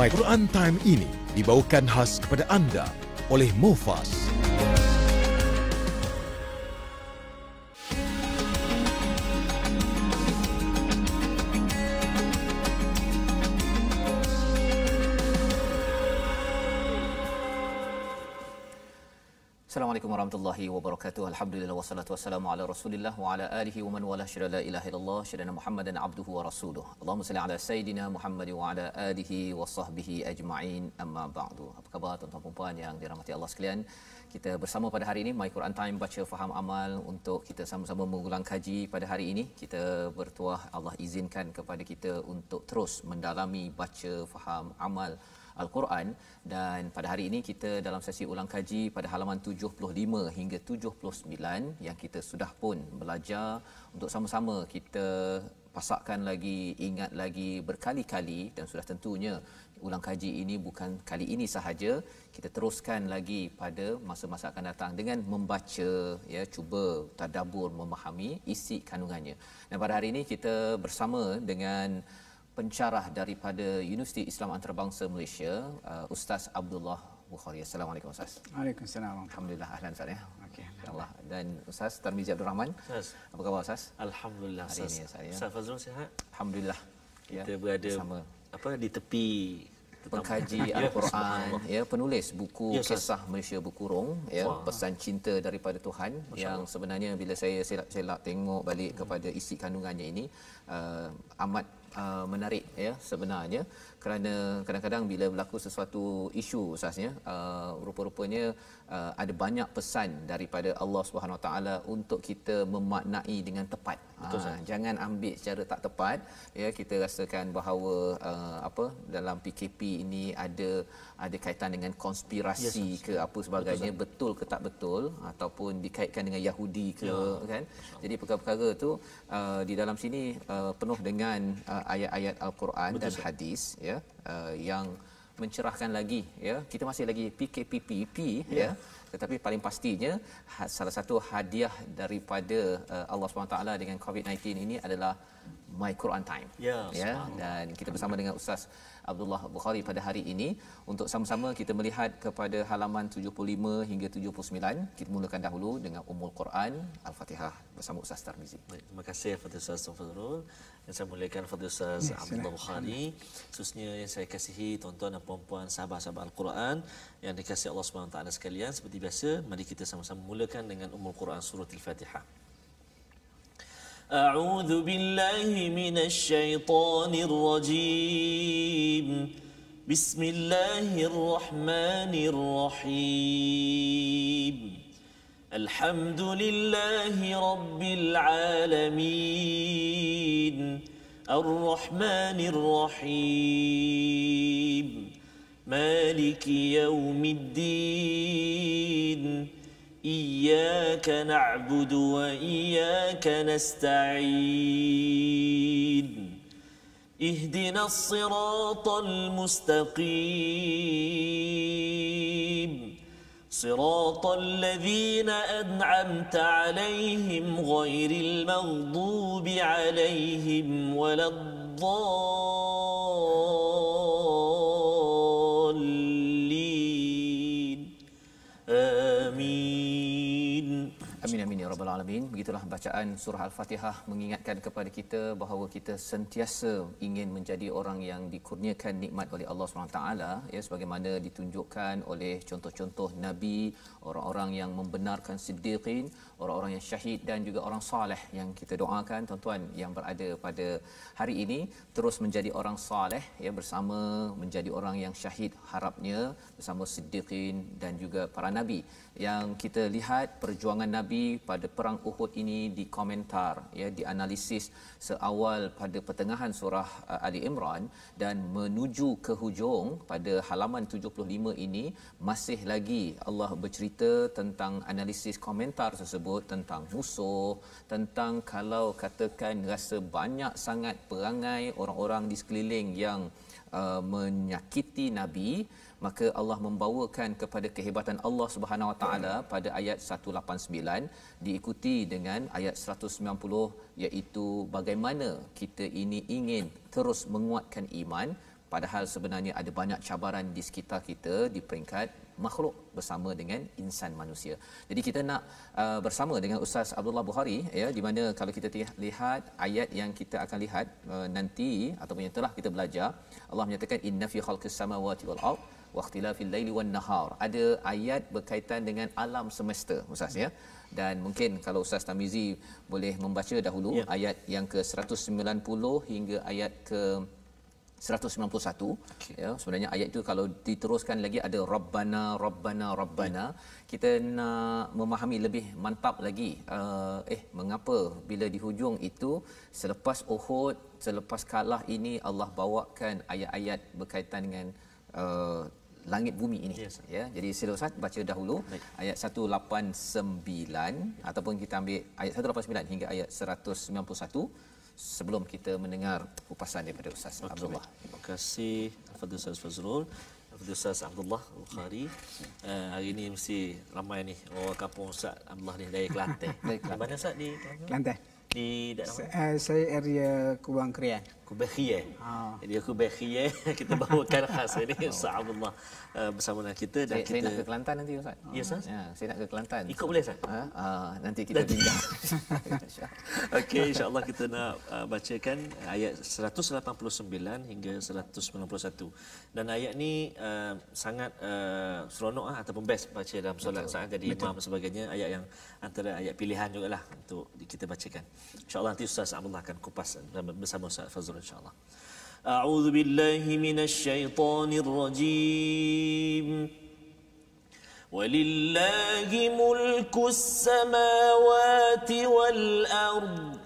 My Quran Time ini dibawakan khas kepada anda oleh Mufas. Assalamualaikum warahmatullahi wabarakatuh. Alhamdulillah wassalatu wassalamu ala Rasulillah wa ala alihi wa man wala syada la ilaha illallah syadana Muhammadan abduhu wa rasuluh. Allahumma salli ala sayidina Muhammad wa ala alihi wa sahbihi ajma'in. Amma ba'du. Apa khabar tuan-tuan dan puan yang dirahmati Allah sekalian? Kita bersama pada hari ini My Quran Time baca faham amal untuk kita sama-sama mengulang kaji pada hari ini. Kita bertuah Allah izinkan kepada kita untuk terus mendalami baca faham amal Al-Quran, dan pada hari ini kita dalam sesi ulang kaji pada halaman 75 hingga 79 yang kita sudah pun belajar untuk sama-sama kita pasakkan lagi, ingat lagi berkali-kali, dan sudah tentunya ulang kaji ini bukan kali ini sahaja, kita teruskan lagi pada masa-masa akan datang dengan membaca, ya, cuba tadabbur memahami isi kandungannya. Dan pada hari ini kita bersama dengan pencarah daripada Universiti Islam Antarabangsa Malaysia, Ustaz Abdullah Bukhari. Assalamualaikum Ustaz. Waalaikumsalam. Alhamdulillah, ahlan Ustaz ya. Okey. InsyaAllah. Dan Ustaz Tarmizi Abdul Rahman. Ustaz. Apa khabar Ustaz? Alhamdulillah Hari Ustaz. ini, Ustaz, ya. Ustaz Fazrul sihat? Alhamdulillah. Kita berada bersama di tepi pengkaji Al-Quran, ya, penulis buku Ya, Ustaz. Kisah Malaysia Berkurung, ya, pesan cinta daripada Tuhan, yang sebenarnya bila saya selak tengok balik kepada isi kandungannya ini, amat menarik, ya, sebenarnya, kerana kadang-kadang bila berlaku sesuatu isu Ustaznya, rupa-rupanya ada banyak pesan daripada Allah Subhanahu Wa Taala untuk kita memaknai dengan tepat. Jangan ambil secara tak tepat, ya. Kita rasakan bahawa dalam PKP ini ada kaitan dengan konspirasi ke apa sebagainya, betul ke tak betul, ataupun dikaitkan dengan Yahudi ke, kan. Jadi perkara-perkara tu di dalam sini penuh dengan ayat-ayat Al-Quran dan hadis, ya, yang mencerahkan lagi, ya. Kita masih lagi PKPP, ya, tetapi paling pastinya salah satu hadiah daripada Allah SWT dengan COVID-19 ini adalah My Quran Time, ya. Dan kita bersama dengan Ustaz Abdullah Bukhari pada hari ini untuk sama-sama kita melihat kepada halaman 75 hingga 79. Kita mulakan dahulu dengan Ummul Quran Al-Fatihah bersama Ustaz Tarmizi. Baik, terima kasih kepada Ustaz Fazrul. Dan saya muliakan kepada Ustaz Abdullah Bukhari, khususnya yang saya kasihi tuan-tuan dan puan-puan sahabat-sahabat Al-Quran yang dikasihi Allah Subhanahu Wa Taala sekalian. Seperti biasa, mari kita sama-sama mulakan dengan Ummul Quran surah Al-Fatihah. أعوذ بالله من الشيطان الرجيم بسم الله الرحمن الرحيم الحمد لله رب العالمين الرحمن الرحيم مالك يوم الدين إياك نعبد وإياك نستعين اهدنا الصراط المستقيم صراط الذين أنعمت عليهم غير المغضوب عليهم ولا الضالين آمين. Amin amin ya rabbal alamin. Begitulah bacaan surah Al-Fatihah mengingatkan kepada kita bahawa kita sentiasa ingin menjadi orang yang dikurniakan nikmat oleh Allah SWT, ya, sebagaimana ditunjukkan oleh contoh-contoh nabi, orang-orang yang membenarkan siddiqin, orang-orang yang syahid, dan juga orang soleh yang kita doakan tuan-tuan yang berada pada hari ini terus menjadi orang soleh, ya, bersama menjadi orang yang syahid, harapnya bersama siddiqin dan juga para nabi. Yang kita lihat perjuangan nabi pada perang Uhud ini dikomentar, ya, dianalisis seawal pada pertengahan surah Ali Imran dan menuju ke hujung pada halaman 75 ini masih lagi Allah bercerita tentang analisis komentar tersebut, tentang musuh, tentang kalau katakan rasa banyak sangat perangai orang-orang di sekeliling yang menyakiti nabi, maka Allah membawakan kepada kehebatan Allah Subhanahu Wa Taala pada ayat 189 diikuti dengan ayat 190, iaitu bagaimana kita ini ingin terus menguatkan iman padahal sebenarnya ada banyak cabaran di sekitar kita di peringkat makhluk bersama dengan insan manusia. Jadi kita nak bersama dengan Ustaz Abdullah Bukhari, ya, di mana kalau kita lihat ayat yang kita akan lihat nanti ataupun yang telah kita belajar, Allah menyatakan inna fi khalqis samawati wal ard wa ikhtilafil laili wan nahar. Ada ayat berkaitan dengan alam semesta, Ustaz, ya. Dan mungkin kalau Ustaz Tamizi boleh membaca dahulu ayat yang ke 190 hingga ayat ke 191. Ya, sebenarnya ayat itu kalau diteruskan lagi ada rabbana rabbana rabbana. Kita nak memahami lebih mantap lagi mengapa bila di hujung itu selepas Uhud, selepas kalah ini Allah bawakan ayat-ayat berkaitan dengan langit bumi ini, ya. Jadi sila Ustaz baca dahulu ayat 189 ataupun kita ambil ayat 189 hingga ayat 191 sebelum kita mendengar kupasan daripada Ustaz Abdullah. Terima kasih Al-Fadhil Ustaz Fazrul, Al-Fadhil Ustaz Abdullah Bukhari. Hari ini mesti ramai ni orang kampung Ustaz Abdullah ni dari Kelantan. Dari mana Ustaz di Kelantan? Di daerah mana? Saya area Kubang Krian. Kubekhiyah. Jadi Kubekhiyah kita bawakan khas ini Ustaz Abdullah bersama dengan kita dan saya nak ke Kelantan nanti Ustaz. Ya Ustaz. Ya, saya nak ke Kelantan. Ikut boleh Ustaz? Nanti kita bincang. Okey, insya-Allah kita nak bacakan ayat 189 hingga 191. Dan ayat ni sangat seronok ataupun best baca dalam solat saat jadi imam dan sebagainya, ayat yang antara ayat pilihan jugalah untuk kita bacakan. Insya-Allah nanti Ustaz Abdullah akan kupas bersama Ustaz Fazrul insya-Allah. A'udzu billahi minasy syaithanir rajim. Walillahi mulkus samawati wal ard.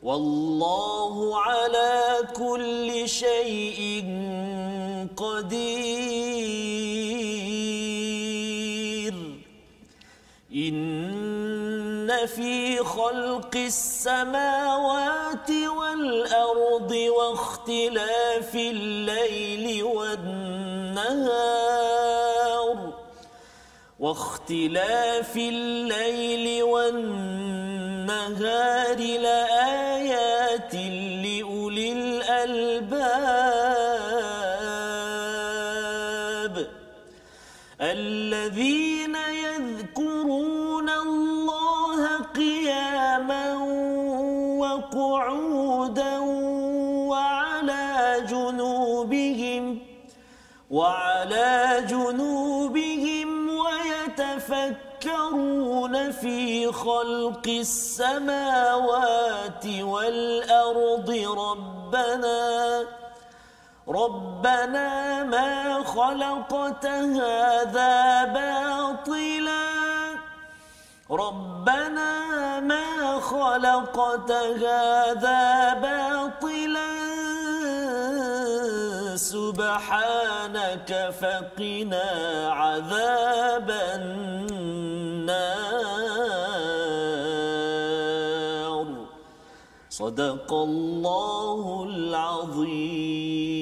Wallahu ala kulli syai'in qadir. Inna fi khalqis samawati wal ardi wa ikhtilafil laili wan nahar واختلاف الليل والنهار لآيات لأولي الألباب الذين يذكرون الله قياما وقعودا وعلى جنوبهم ويتفكرون في خلق السماوات والأرض ربنا ما خلقت هذا باطلا سبحانك فقنا عذاب النار صدق الله العظيم.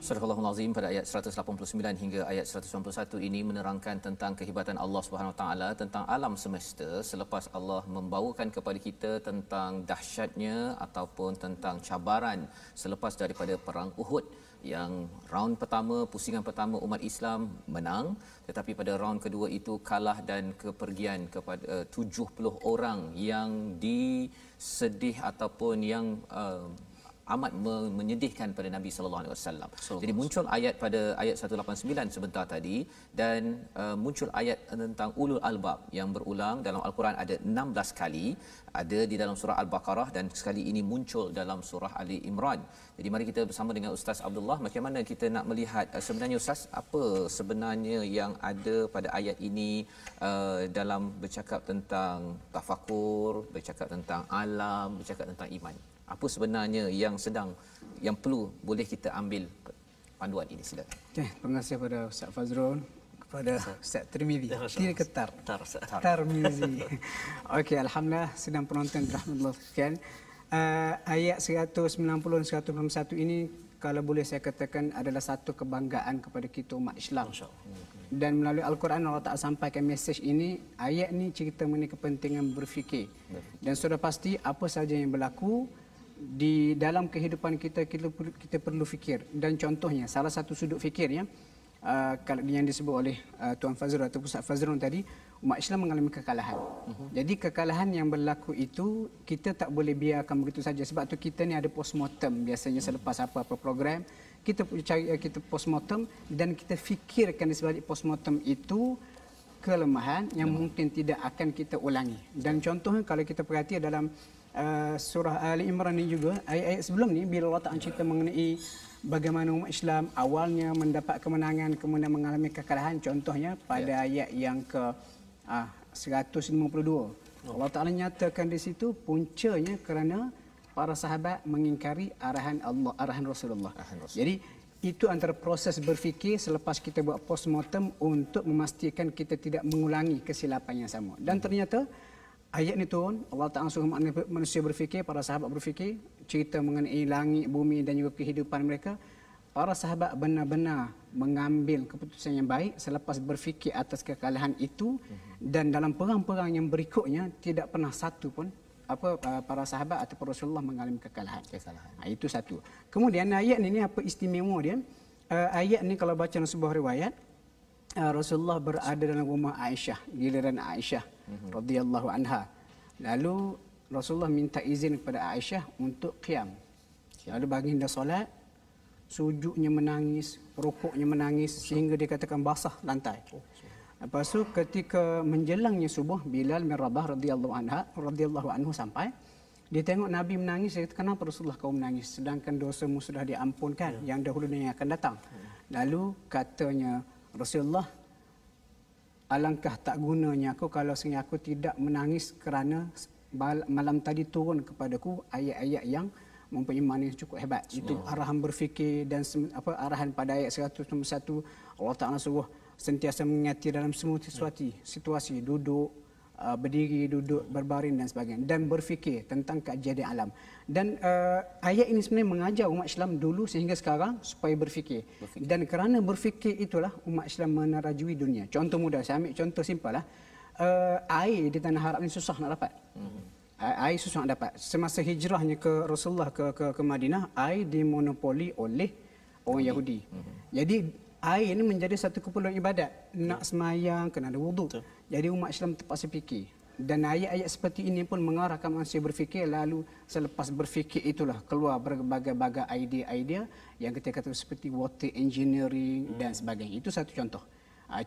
Surah Al-Azim pada ayat 189 hingga ayat 191 ini menerangkan tentang kehebatan Allah Subhanahu Wa Taala, tentang alam semesta selepas Allah membawakan kepada kita tentang dahsyatnya ataupun tentang cabaran selepas daripada perang Uhud, yang round pertama, pusingan pertama umat Islam menang, tetapi pada round kedua itu kalah dan kepergian kepada 70 orang yang disedih ataupun yang amat menyedihkan pada Nabi sallallahu alaihi wasallam. Jadi muncul ayat pada ayat 189 sebentar tadi, dan muncul ayat tentang ulul albab yang berulang dalam al-Quran ada 16 kali, ada di dalam surah Al-Baqarah dan sekali ini muncul dalam surah Ali Imran. Jadi mari kita bersama dengan Ustaz Abdullah, bagaimana kita nak melihat sebenarnya Ustaz, apa sebenarnya yang ada pada ayat ini dalam bercakap tentang tafakur, bercakap tentang alam, bercakap tentang iman. Apa sebenarnya yang perlu boleh kita ambil panduan ini, silakan. Okay, terima kasih kepada Ustaz Fazrul, kepada Ustaz Tirmizi. Tidak ketar. Tirmizi. Okey, alhamdulillah sedang penonton rahmatullah sekalian. Ayat 190 dan 191 ini kalau boleh saya katakan adalah satu kebanggaan kepada kita umat Islam. Dan melalui Al-Quran Allah Ta'ala sampaikan mesej ini. Ayat ini cerita mengenai kepentingan berfikir. Dan sudah pasti apa saja yang berlaku di dalam kehidupan kita perlu fikir. Dan contohnya salah satu sudut fikirnya kalau yang disebut oleh Tuan Fazrul atau Ustaz Fazrul tadi, umat Islam mengalami kekalahan. Jadi kekalahan yang berlaku itu kita tak boleh biarkan begitu saja. Sebab tu kita ni ada postmortem biasanya selepas apa-apa program. Kita postmortem dan kita fikirkan di sebalik postmortem itu kelemahan yang mungkin tidak akan kita ulangi. Dan contohnya kalau kita perhati dalam surah Ali Imran ni juga, ayat-ayat sebelum ni bila Allah Ta'ala cerita mengenai bagaimana umat Islam awalnya mendapat kemenangan kemudian mengalami kekalahan, contohnya pada ayat yang ke 152. Allah Ta'ala nyatakan di situ puncanya kerana para sahabat mengingkari arahan Allah, arahan Rasulullah. Jadi itu antara proses berfikir selepas kita buat postmortem untuk memastikan kita tidak mengulangi kesilapan yang sama. Dan ternyata ayat ni turun, Allah Ta'ala suruh manusia berfikir, para sahabat berfikir, cerita mengenai langit, bumi dan juga kehidupan mereka. Para sahabat benar-benar mengambil keputusan yang baik selepas berfikir atas kekalahan itu, dan dalam perang-perang yang berikutnya tidak pernah satu pun para sahabat atau Rasulullah mengalami kekalahan. Itu satu. Kemudian ayat ini apa istimewa dia? Ayat ni kalau baca dalam sebuah riwayat, Rasulullah berada dalam rumah Aisyah, giliran Aisyah radhiyallahu anha. Lalu Rasulullah minta izin kepada Aisyah untuk qiyam. Lalu baginda solat, sujudnya menangis, rukuknya menangis sehingga dia katakan basah lantai. Lepas tu ketika menjelangnya subuh, Bilal bin Rabah radhiyallahu anhu sampai, dia tengok Nabi menangis, dia kata, kenapa Rasulullah kau menangis sedangkan dosamu sudah diampunkan yang dahulu dan yang akan datang. Lalu katanya Rasulullah, alangkah tak gunanya aku kalau sebenarnya aku tidak menangis kerana malam tadi turun kepadaku ayat-ayat yang mempunyai makna yang cukup hebat. Itu arahan berfikir dan arahan pada ayat 101. Allah Ta'ala suruh sentiasa mengingati dalam semua situasi, duduk, berdiri, duduk, berbaring dan sebagainya, dan berfikir tentang kejadian alam. Dan ayat ini sebenarnya mengajar umat Islam dulu sehingga sekarang supaya berfikir. Dan kerana berfikir itulah umat Islam menerajui dunia. Contoh mudah, saya ambil contoh simpel lah. Air di tanah Arab ni susah nak dapat. Air susah nak dapat. Semasa hijrahnya ke Rasulullah ke Madinah, air dimonopoli oleh orang Yahudi. Jadi air ini menjadi satu keperluan ibadat. Nak semayang, kena ada wuduk. Jadi umat Islam terpaksa fikir. Dan ayat-ayat seperti ini pun mengarahkan manusia berfikir. Lalu selepas berfikir itulah keluar berbagai-bagai idea-idea yang kita kata seperti water engineering dan sebagainya. Itu satu contoh.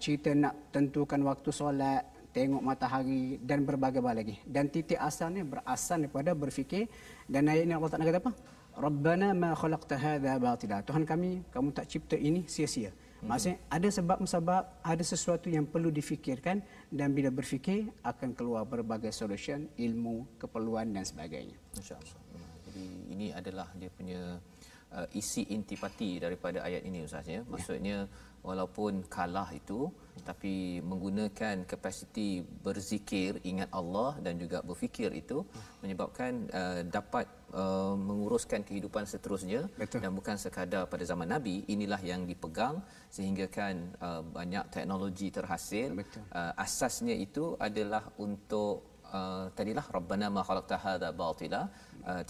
Cerita nak tentukan waktu solat, tengok matahari dan berbagai-bagai lagi. Dan titik asalnya berasal daripada berfikir. Dan ayat ini Allah Ta'ala kata apa? Rabbana ma khalaqta hadza batila. Tuhan kami, kamu tak cipta ini sia-sia. Maksudnya ada sebab-sebab, ada sesuatu yang perlu difikirkan, dan bila berfikir akan keluar berbagai solution, ilmu, keperluan dan sebagainya. Masya-Allah. Jadi ini adalah dia punya isi intipati daripada ayat ini Ustaz ya. Maksudnya walaupun kalah itu tapi menggunakan kapasiti berzikir, ingat Allah dan juga berfikir itu menyebabkan dapat menguruskan kehidupan seterusnya. Betul. Dan bukan sekadar pada zaman Nabi, inilah yang dipegang sehingga kan banyak teknologi terhasil. Asasnya itu adalah untuk tadilah Rabbana ma khalaqta hadza batila,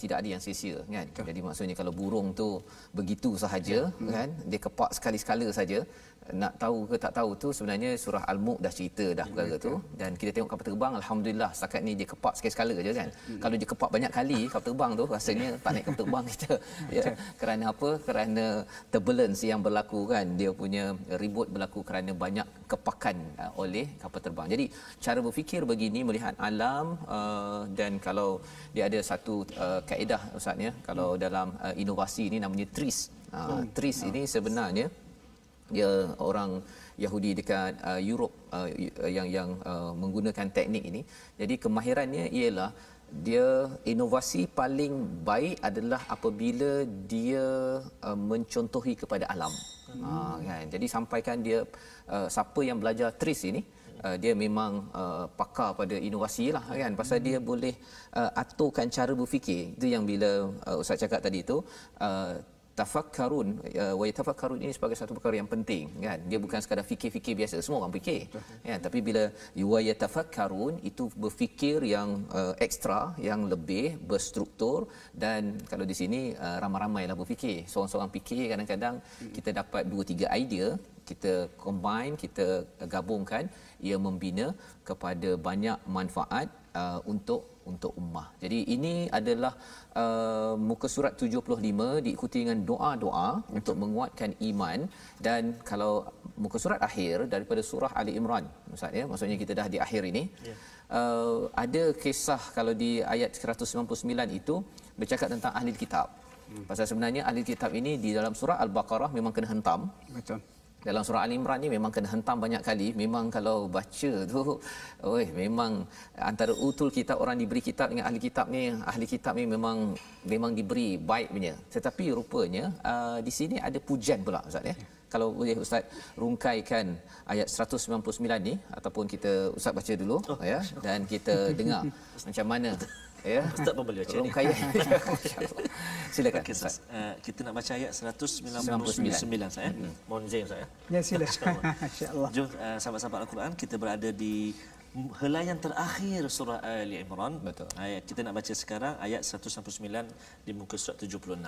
tidak ada yang sia-sia kan. Jadi maksudnya kalau burung tu begitu sahaja kan, dia kepak sekali-sekala saja, nak tahu ke tak tahu tu sebenarnya surah Al-Mulk dah cerita dah perkara tu. Dan kita tengok kapal terbang, alhamdulillah setakat ni dia kepak sekali-sekala saja kan. Kalau dia kepak banyak kali kapal terbang tu, rasanya tak naik kapal terbang kita ya. Kerana apa? Kerana turbulence yang berlaku kan, dia punya ribut berlaku kerana banyak kepakan oleh kapal terbang. Jadi cara berfikir begini, melihat alam, dan kalau dia ada satu kaedah Ustaz ya, kalau dalam inovasi ini namanya TRIS. TRIS ini sebenarnya dia orang Yahudi dekat Europe yang menggunakan teknik ini. Jadi kemahirannya ialah dia inovasi paling baik adalah apabila dia mencontohi kepada alam. Kan. Jadi sampaikan dia siapa yang belajar TRIS ini, dia memang pakar pada inovasi lah kan, pasal dia boleh aturkan cara berfikir. Itu yang bila Ustaz cakap tadi tu, tafakkarun, wa yatafakkarun ini sebagai satu perkara yang penting kan. Dia bukan sekadar fikir-fikir biasa, semua orang fikir ya, tapi bila wa yatafakkarun itu berfikir yang ekstra, yang lebih berstruktur. Dan kalau di sini ramai-ramailah berfikir, seorang-seorang fikir kadang-kadang kita dapat 2-3 idea, kita combine, kita gabungkan, ia membina kepada banyak manfaat untuk ummah. Jadi ini adalah muka surat 75 diikuti dengan doa-doa untuk menguatkan iman. Dan kalau muka surat akhir daripada surah Ali Imran, Ustaz ya, maksudnya kita dah di akhir ini. Ada kisah kalau di ayat 199 itu bercakap tentang ahli kitab. Pasal sebenarnya ahli kitab ini di dalam surah Al-Baqarah memang kena hentam. Betul. Dalam surah Al-Imran ni memang kena hentam banyak kali. Memang kalau baca tu, memang antara utul kitab, orang diberi kitab dengan ahli kitab ni memang diberi baik punya. Tetapi rupanya di sini ada pujian pula Ustaz ya. Kalau boleh Ustaz rungkaikan ayat 199 ni, ataupun kita Ustaz baca dulu ya, dan kita dengar macam mana ya Ustaz pun boleh baca rungkaian. Silakan Ustaz. Kita nak baca ayat 199 saya. Mohon izin Ustaz ya. Ya silakan. Insya-Allah. Jom sahabat-sahabat Al-Quran, kita berada di helaian terakhir surah Ali Imran. Betul. Ayat kita nak baca sekarang ayat 199 di muka surat 76.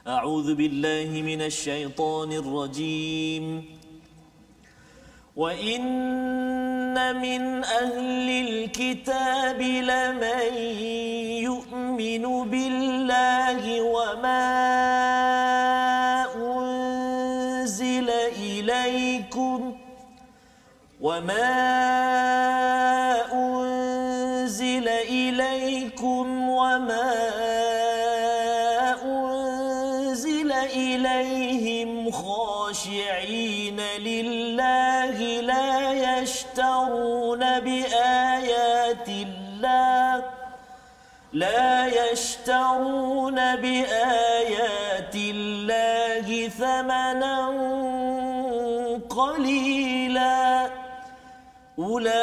A'udzu billahi minasyaitonir rajim. Wa inna min ahlil kitab laman yu'minu billahi wa ma unzila ilaykum وما أنزل إليكم وما أنزل إليهم خاشعين لله لا يشترون بآيات الله ثمنا قليلا أولئك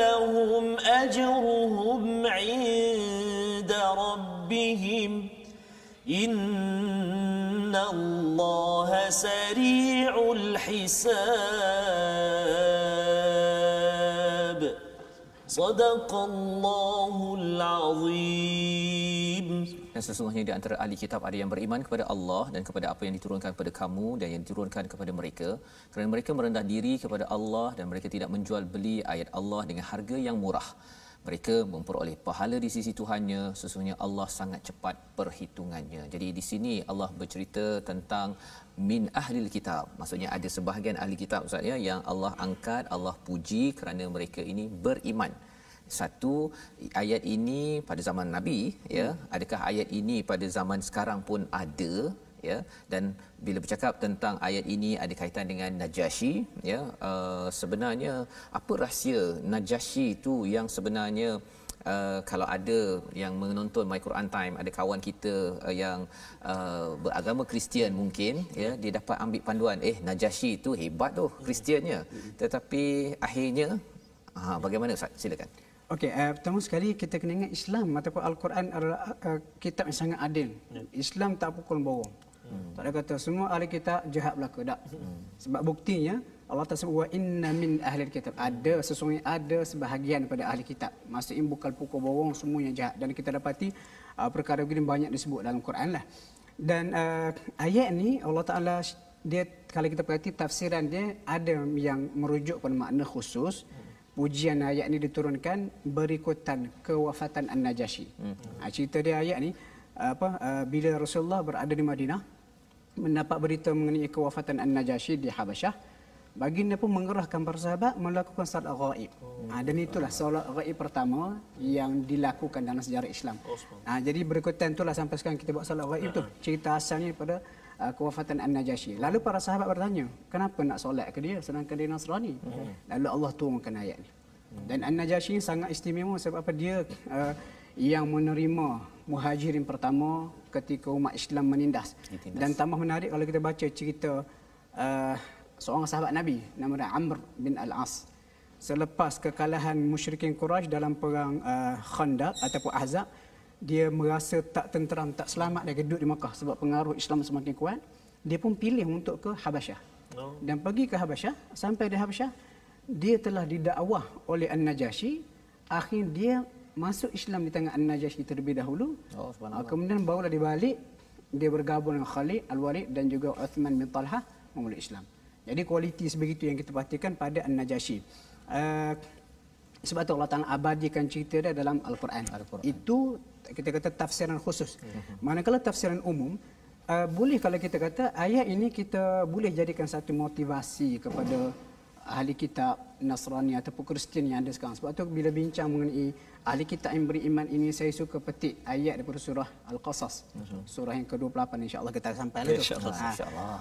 لهم أجرهم عند ربهم إن الله سريع الحساب صدق الله العظيم. Dan sesungguhnya di antara ahli kitab ada yang beriman kepada Allah dan kepada apa yang diturunkan kepada kamu dan yang diturunkan kepada mereka, kerana mereka merendah diri kepada Allah dan mereka tidak menjual beli ayat Allah dengan harga yang murah. Mereka memperoleh pahala di sisi Tuhannya. Sesungguhnya Allah sangat cepat perhitungannya. Jadi di sini Allah bercerita tentang min ahlil kitab. Maksudnya ada sebahagian ahli kitab Ustaz ya, yang Allah angkat, Allah puji kerana mereka ini beriman. Satu, ayat ini pada zaman Nabi ya, adakah ayat ini pada zaman sekarang pun ada ya? Dan bila bercakap tentang ayat ini ada kaitan dengan Najasyi ya, sebenarnya apa rahsia Najasyi itu yang sebenarnya kalau ada yang menonton My Quran Time, ada kawan kita yang beragama Kristian mungkin ya, dia dapat ambil panduan Najasyi itu hebat tu Kristiannya, tetapi akhirnya bagaimana Ustaz? Silakan. Okey, pertama sekali kita kena ingat Islam ataupun Al-Quran adalah kitab yang sangat adil. Islam tak pukul bawang. Tak ada kata semua ahli kitab jahat belaka, tak. Sebab buktinya Allah Ta'ala sebut wa inna min ahlil kitab. Sesungguhnya ada sebahagian daripada ahli kitab. Maksudnya bukan pukul bawang semuanya jahat. Dan kita dapati perkara begini banyak disebut dalam Quran lah. Dan ayat ni Allah Ta'ala dia, kalau kita perhati tafsiran dia ada yang merujuk pada makna khusus. Pujian ayat ni diturunkan berikutan kewafatan An-Najasyi. Cerita dia ayat ni bila Rasulullah berada di Madinah mendapat berita mengenai kewafatan An-Najasyi di Habasyah, baginda pun mengerahkan para sahabat melakukan salat ghaib. Dan itulah salat ghaib pertama yang dilakukan dalam sejarah Islam. Jadi berikutan itulah sampai sekarang kita buat salat ghaib tu. Cerita asalnya pada kewafatan An-Najasyi. Lalu para sahabat bertanya, kenapa nak solat ke dia sedangkan dia Nasrani? Lalu Allah turunkan ayat ni. Dan An-Najasyi sangat istimewa sebab apa? Dia yang menerima muhajirin pertama ketika umat Islam menindas. Dan tambah menarik kalau kita baca cerita seorang sahabat Nabi nama dia Amr bin Al-As. Selepas kekalahan musyrikin Quraisy dalam perang Khandaq ataupun Ahzab, dia merasa tak tenteram, tak selamat lagi duduk di Makkah sebab pengaruh Islam semakin kuat, dia pun pilih untuk ke Habasyah. Dan pergi ke Habasyah, sampai di Habasyah, dia telah didakwah oleh An-Najasyi. Akhirnya dia masuk Islam di tangan An-Najasyi terlebih dahulu. Kemudian barulah dia balik, dia bergabung dengan Khalid Al-Walid dan juga Uthman bin Talhah memeluk Islam. Jadi kualiti sebegitu yang kita perhatikan pada An-Najasyi. Sebab tu Allah Ta'ala abadikan cerita dia dalam Al-Quran. Itu kita kata tafsiran khusus. Manakala tafsiran umum, boleh kalau kita kata ayat ini kita boleh jadikan satu motivasi kepada ahli kitab Nasrani ataupun Kristian yang ada sekarang. Sebab tu bila bincang mengenai ahli kitab yang beriman ini, saya suka petik ayat daripada surah Al-Qasas. Surah yang ke-28, insya-Allah kita sampai lah tu. Insya-Allah.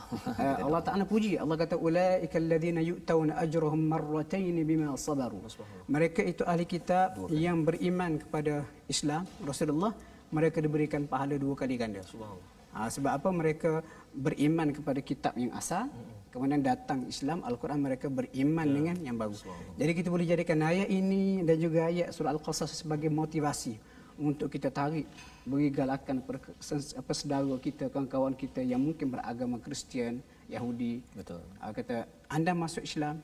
Allah Ta'ala puji. Allah kata ulaika alladhina yu'tawna ajrahum marratayn bima sabaru. Mereka itu ahli kitab yang beriman kepada Islam, Rasulullah, mereka diberikan pahala 2 kali ganda. Subhanallah. Sebab apa? Mereka beriman kepada kitab yang asal, kemudian datang Islam, Al-Quran, mereka beriman dengan yang baru. Jadi kita boleh jadikan ayat ini dan juga ayat surah Al-Qasas sebagai motivasi untuk kita tarik, beri galakan apa saudara kita, kawan-kawan kita yang mungkin beragama Kristian, Yahudi. Betul. Kata, anda masuk Islam,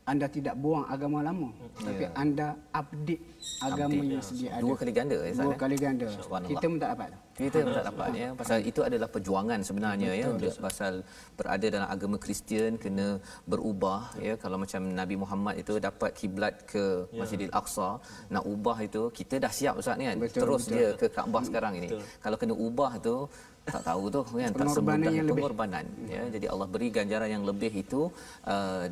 anda tidak buang agama lama, tapi anda update agama yang sedia ada. 2 kali ganda. 2 kali ganda. Kita pun tak dapat. Kita pun tak dapat, ya. Pasal itu adalah perjuangan sebenarnya, ya. Pasal berada dalam agama Kristian kena berubah, ya. Kalau macam Nabi Muhammad itu dapat kiblat ke Masjidil Aqsa, nak ubah itu kita dah siap Ustaz ni kan. Terus dia ke Kaabah sekarang ini. Kalau kena ubah tu tak tahu tu kan, tak semudah pengorbanan, ya. Jadi Allah beri ganjaran yang lebih itu,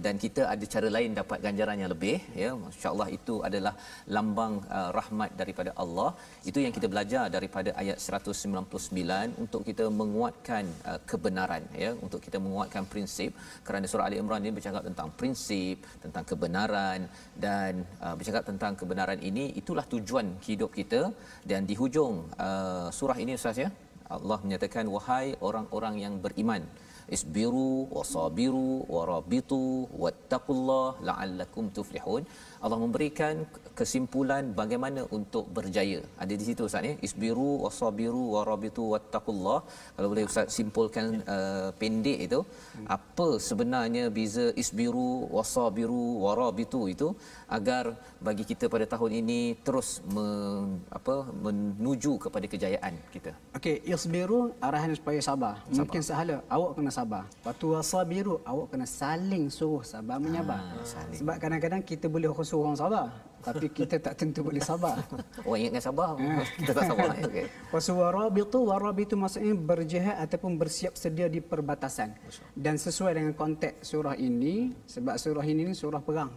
dan kita ada cara lain dapat ganjaran yang lebih, ya. Masya-Allah, itu adalah lambang rahmat daripada Allah. Itu yang kita belajar daripada ayat 199 untuk kita menguatkan kebenaran, ya, untuk kita menguatkan prinsip, kerana surah Ali Imran ini bercakap tentang prinsip, tentang kebenaran, dan bercakap tentang kebenaran ini itulah tujuan hidup kita. Dan di hujung surah ini Ustaz, ya, Allah menyatakan, wahai orang-orang yang beriman, isbiru wasabiru warabitu wattaqullah la'allakum tuflihun. Allah memberikan kesimpulan bagaimana untuk berjaya. Ada di situ Ustaz, ya, isbiru wasabiru warabitu wattaqullah. Kalau boleh Ustaz simpulkan pendek itu, apa sebenarnya beza isbiru wasabiru warabitu itu, agar bagi kita pada tahun ini terus menuju kepada kejayaan kita. Okey, isbiru arahan supaya sabar. Mungkin sahala awak kena sabar. Waktu wasabiru awak kena saling suruh sabar menyabar. Sebab kadang-kadang kita boleh suruh orang sabar, tapi kita tak tentu boleh sabar. Orang ingatkan sabar, kita tak sabar. Okey. Warabitu maksudnya berjihad ataupun bersiap sedia di perbatasan. Dan sesuai dengan konteks surah ini, sebab surah ini surah perang.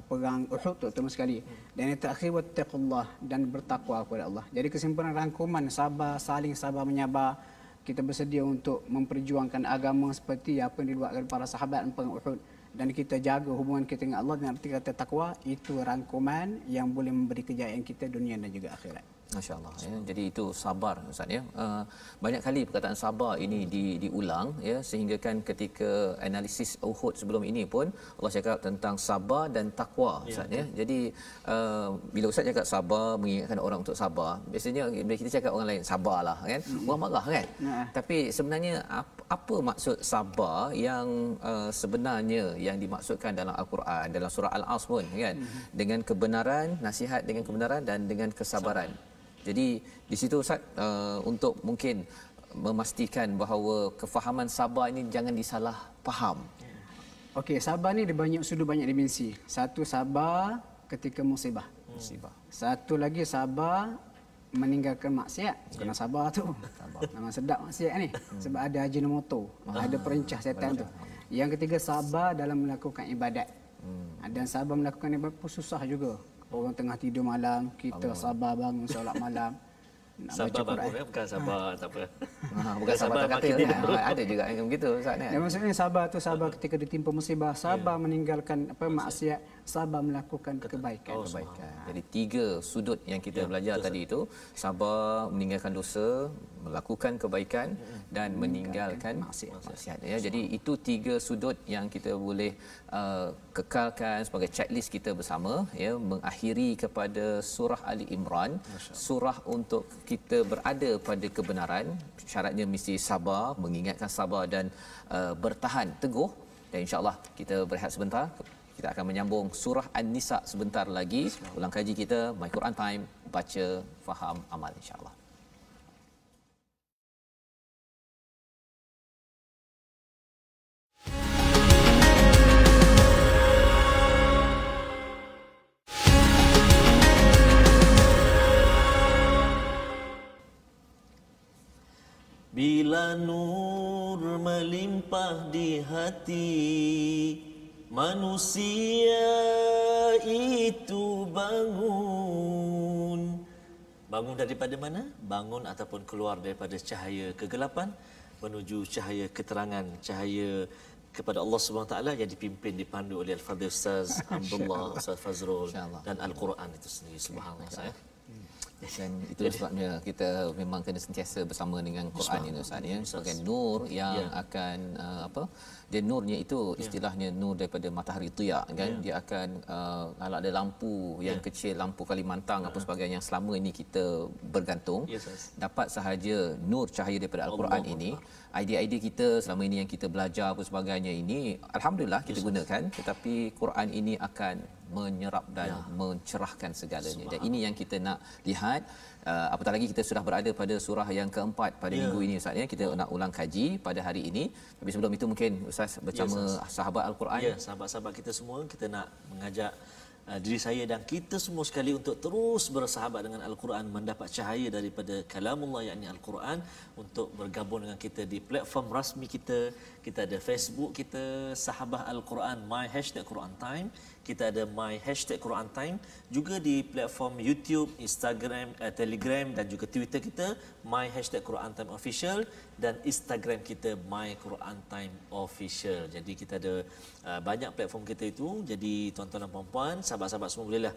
Perang Uhud terutama sekali. Dan yang terakhir wattaqullah, dan bertakwa kepada Allah. Jadi kesimpulan rangkuman sabar, saling sabar menyabar, kita bersedia untuk memperjuangkan agama seperti apa yang dibuatkan para sahabat perang Uhud, dan kita jaga hubungan kita dengan Allah dengan arti kata takwa. Itu rangkuman yang boleh memberi kejayaan kita dunia dan juga akhirat. Masya-Allah, ya. Jadi itu sabar Ustaz, ya. Banyak kali perkataan sabar ini diulang, ya, sehingga kan ketika analisis Uhud sebelum ini pun Allah cakap tentang sabar dan takwa Ustaz, ya. Jadi bila Ustaz cakap sabar, mengingatkan orang untuk sabar, biasanya bila kita cakap orang lain sabarlah kan, orang marah kan. Tapi sebenarnya apa maksud sabar yang sebenarnya yang dimaksudkan dalam Al-Quran, dalam surah Al-As pun kan, dengan kebenaran, nasihat dengan kebenaran dan dengan kesabaran. Jadi di situ Ustaz, untuk mungkin memastikan bahawa kefahaman sabar ini jangan disalah faham. Okey, sabar ni dia banyak sudut, banyak dimensi. Satu, sabar ketika musibah. Satu lagi sabar meninggalkan maksiat. Kena sabar tu. Memang sedap maksiat ni. Sebab ada ajinomoto, ada perencah setan tu. Yang ketiga, sabar dalam melakukan ibadat. Dan sabar melakukan ibadat pun susah juga. Orang tengah tidur malam, kita sabar bangun solat malam. Sabar bangun, bukan sabar tak apa. Bukan sabar kata ada juga yang begitu Ustaz, kan. Maksudnya sabar tu sabar ketika ditimpa musibah, sabar meninggalkan maksiat, sabar melakukan kebaikan. Jadi 3 sudut yang kita belajar tadi itu, sabar, meninggalkan dosa, melakukan kebaikan dan meninggalkan maksiat. Ya, jadi itu 3 sudut yang kita boleh kekalkan sebagai checklist kita bersama, ya, mengakhiri kepada surah Ali Imran, surah untuk kita berada pada kebenaran. Syaratnya mesti sabar, mengingatkan sabar dan bertahan teguh. Dan insya-Allah kita berehat sebentar. Kita akan menyambung surah An-Nisa sebentar lagi. Ulang kaji kita My Quran Time, baca, faham, amal, insya-Allah. Bila nur melimpah di hati manusia itu bangun. Bangun daripada mana? Bangun ataupun keluar daripada cahaya kegelapan menuju cahaya keterangan, cahaya kepada Allah Subhanahu taala yang dipimpin dipandu oleh Al-Fadhil Ustaz Abdullah Ustaz Fazrul dan Al-Quran itu sendiri. Subhanallah saya. Dan itu sebabnya kita memang kena sentiasa bersama dengan Quran ini Ustaz, ya, sebagai nur yang akan dia nurnya itu istilahnya nur daripada matahari tiak kan, dia akan kalau ada lampu yang kecil, lampu Kalimantan apa sebagainya yang selama ini kita bergantung, dapat sahaja nur cahaya daripada Al-Quran ini, idea-idea kita selama ini yang kita belajar apa sebagainya ini alhamdulillah kita gunakan, tetapi Quran ini akan menyerap dan mencerahkan segalanya. Dan ini yang kita nak lihat. Apatah lagi kita sudah berada pada surah yang keempat pada minggu ini Ustaz, ya. Kita nak ulang kaji pada hari ini. Tapi sebelum itu mungkin Ustaz bersama sahabat Al-Quran. Ya, sahabat-sahabat kita semua, kita nak mengajak diri saya dan kita semua sekali untuk terus bersahabat dengan Al-Quran, mendapat cahaya daripada kalamullah yakni Al-Quran, untuk bergabung dengan kita di platform rasmi kita. Kita ada Facebook kita Sahabah Al-Quran My Hashtag Quran Time, kita ada My Hashtag Quran Time, juga di platform YouTube, Instagram, Telegram dan juga Twitter kita My Hashtag Quran Time Official, dan Instagram kita My Quran Time Official. Jadi kita ada banyak platform kita itu. Jadi tuan-tuan dan puan-puan, sahabat-sahabat semua bolehlah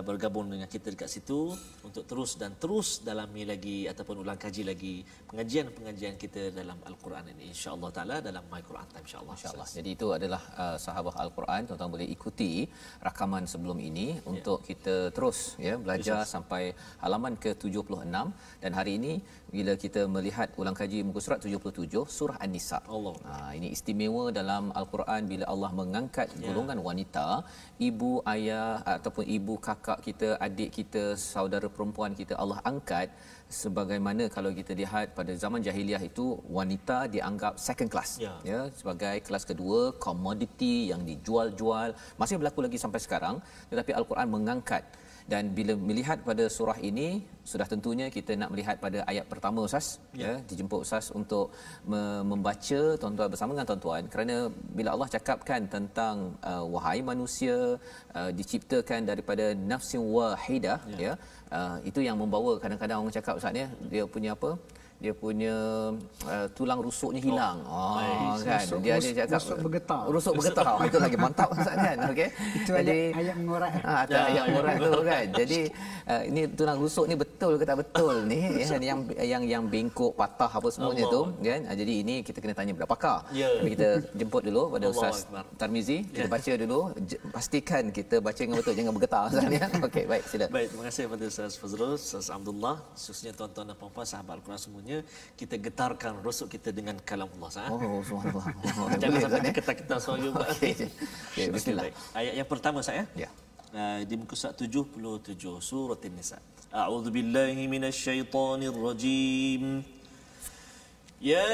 bergabung dengan kita dekat situ untuk terus dalami lagi ataupun ulang kaji lagi pengajian-pengajian kita dalam Al-Quran ini, insya-Allah taala, dalam My Quran Time, insya-Allah. Jadi itu adalah sahabat Al-Quran. Tuan-tuan boleh ikuti rakaman sebelum ini untuk kita terus belajar sampai halaman ke-76, dan hari ini bila kita melihat ulang kaji muka surat 77 surah An-Nisa. Ini istimewa dalam Al-Quran bila Allah mengangkat golongan wanita, ibu ayah ataupun ibu kakak kita, adik kita, saudara perempuan kita, Allah angkat. Sebagaimana kalau kita lihat pada zaman jahiliah itu wanita dianggap second class, sebagai kelas kedua, komoditi yang dijual-jual, masih berlaku lagi sampai sekarang. Tetapi Al-Quran mengangkat, dan bila melihat pada surah ini sudah tentunya kita nak melihat pada ayat pertama Ustaz, dijemput Ustaz untuk membaca tuan-tuan bersama dengan tuan-tuan, kerana bila Allah cakapkan tentang wahai manusia diciptakan daripada nafsin wahidah, itu yang membawa kadang-kadang orang cakap Ustaz, dia punya apa, dia punya tulang rusuknya hilang. Kan dia ada cakap rusuk bergetar. Itu lagi mantap Ustaz kan. Okey. Itu jadi ayat mengorak. Ayat mengorak tu kan. Jadi ini tulang rusuk ni betul ke tak betul ni, yang bengkok, patah apa semuanya tu kan. Jadi ini kita kena tanya pada pakar. Tapi kita jemput dulu pada Ustaz Tarmizi, kita baca dulu, pastikan kita baca dengan betul, jangan bergetar Ustaz ya. Okey, baik, sila. Baik, terima kasih kepada Ustaz Fazrul, Ustaz Abdullah, khususnya tuan-tuan dan puan-puan sahabat Al-Quran semuanya. Kita getarkan rusuk kita dengan kalamullah. Subhanallah. Jangan sampai diketar-ketar suara. Okey, bismillah. Ayat yang pertama saya. Di muka surat 77 surah An-Nisa. A'udzu billahi minasyaitonir rajim. Ya